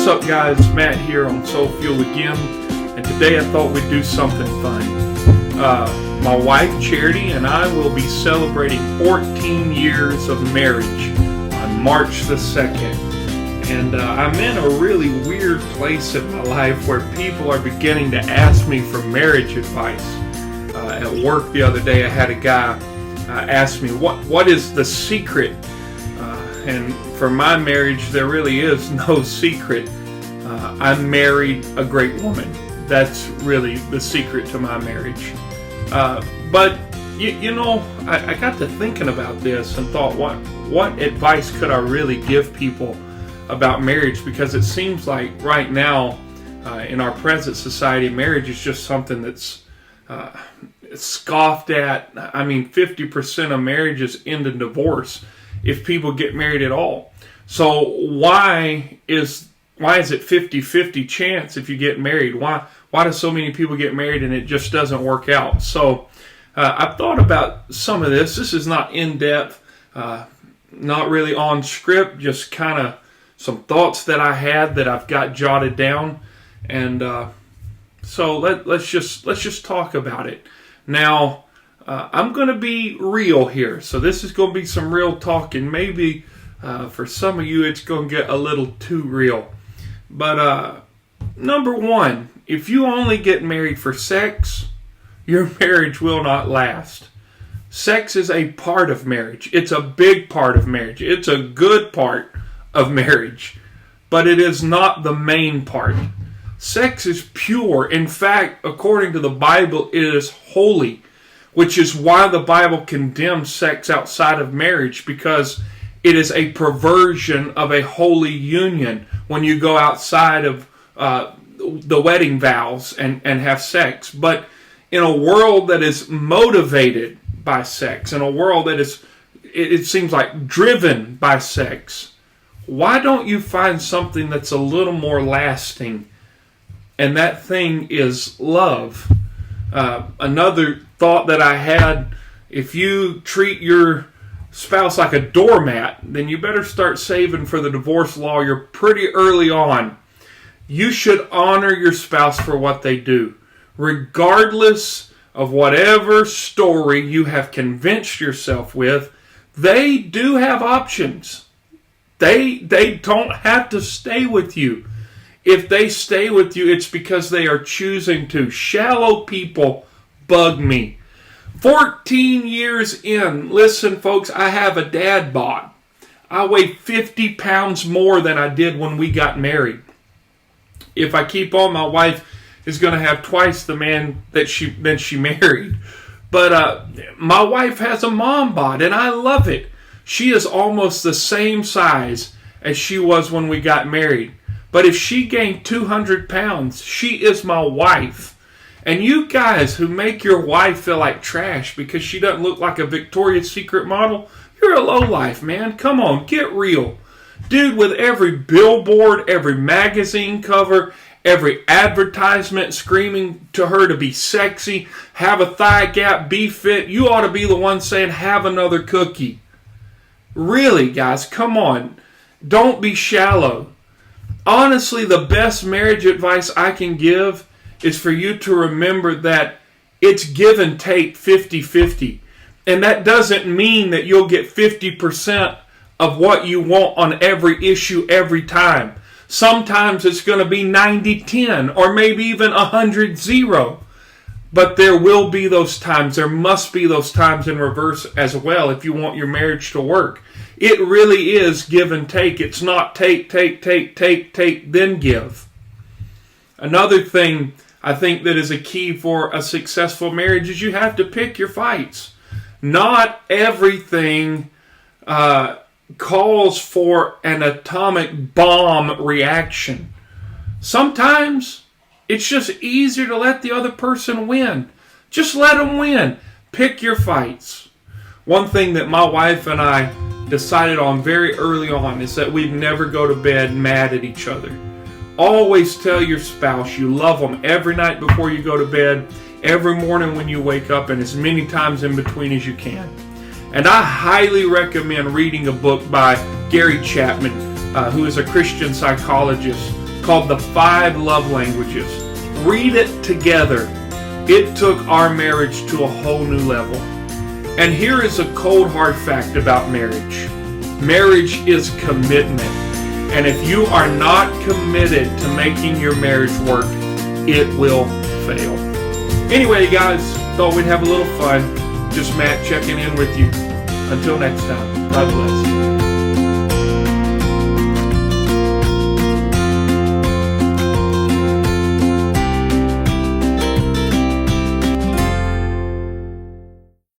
What's up, guys? Matt here on Soul Fuel again, and today I thought we'd do something fun. My wife Charity and I will be celebrating 14 years of marriage on March the 2nd. And I'm in a really weird place in my life where people are beginning to ask me for marriage advice. At work the other day I had a guy ask me, what is the secret? And for my marriage, there really is no secret. I married a great woman. That's really the secret to my marriage. But you know, I got to thinking about this and thought, what advice could I really give people about marriage? Because it seems like right now, in our present society, marriage is just something that's scoffed at. I mean, 50% of marriages end in divorce if people get married at all. So why is it 50-50 chance if you get married? Why do so many people get married and it just doesn't work out? So I've thought about some of this. This is not in-depth, not really on script, just kind of some thoughts that I had that I've got jotted down. And so let's just talk about it. Now, I'm going to be real here. So this is going to be some real talk, and maybe for some of you it's going to get a little too real. But number one, if you only get married for sex, your marriage will not last. Sex is a part of marriage. It's a big part of marriage. It's a good part of marriage. But it is not the main part. Sex is pure. In fact, according to the Bible, it is holy, which is why the Bible condemns sex outside of marriage, because it is a perversion of a holy union when you go outside of the wedding vows and have sex. But in a world that is motivated by sex, in a world that is, it seems like, driven by sex, why don't you find something that's a little more lasting? And that thing is love. Another thought that I had, if you treat your spouse like a doormat, then you better start saving for the divorce lawyer pretty early on. You should honor your spouse for what they do, regardless of whatever story you have convinced yourself with. They do have options. They don't have to stay with you. If they stay with you, it's because they are choosing to. Shallow people bug me. 14 years in, listen folks, I have a dad bod. I weigh 50 pounds more than I did when we got married. If I keep on, my wife is going to have twice the man that she married. But my wife has a mom bod, and I love it. She is almost the same size as she was when we got married. But if she gained 200 pounds, she is my wife. And you guys who make your wife feel like trash because she doesn't look like a Victoria's Secret model, you're a lowlife, man. Come on, get real. Dude, with every billboard, every magazine cover, every advertisement screaming to her to be sexy, have a thigh gap, be fit, you ought to be the one saying, have another cookie. Really, guys, come on. Don't be shallow. Honestly, the best marriage advice I can give is for you to remember that it's give and take 50-50. And that doesn't mean that you'll get 50% of what you want on every issue every time. Sometimes it's going to be 90-10 or maybe even 100-0. But there will be those times. There must be those times in reverse as well if you want your marriage to work. It really is give and take. It's not take, then give. Another thing I think that is a key for a successful marriage is you have to pick your fights. Not everything calls for an atomic bomb reaction. Sometimes it's just easier to let the other person win. Just let them win. Pick your fights. One thing that my wife and I decided on very early on is that we'd never go to bed mad at each other. Always tell your spouse you love them every night before you go to bed, every morning when you wake up, and as many times in between as you can. And I highly recommend reading a book by Gary Chapman, who is a Christian psychologist. called The 5 Love Languages. Read it together. It took our marriage to a whole new level. And here is a cold hard fact about marriage. Marriage is commitment. And if you are not committed to making your marriage work, it will fail. Anyway, guys, thought we'd have a little fun. Just Matt checking in with you. Until next time, God bless.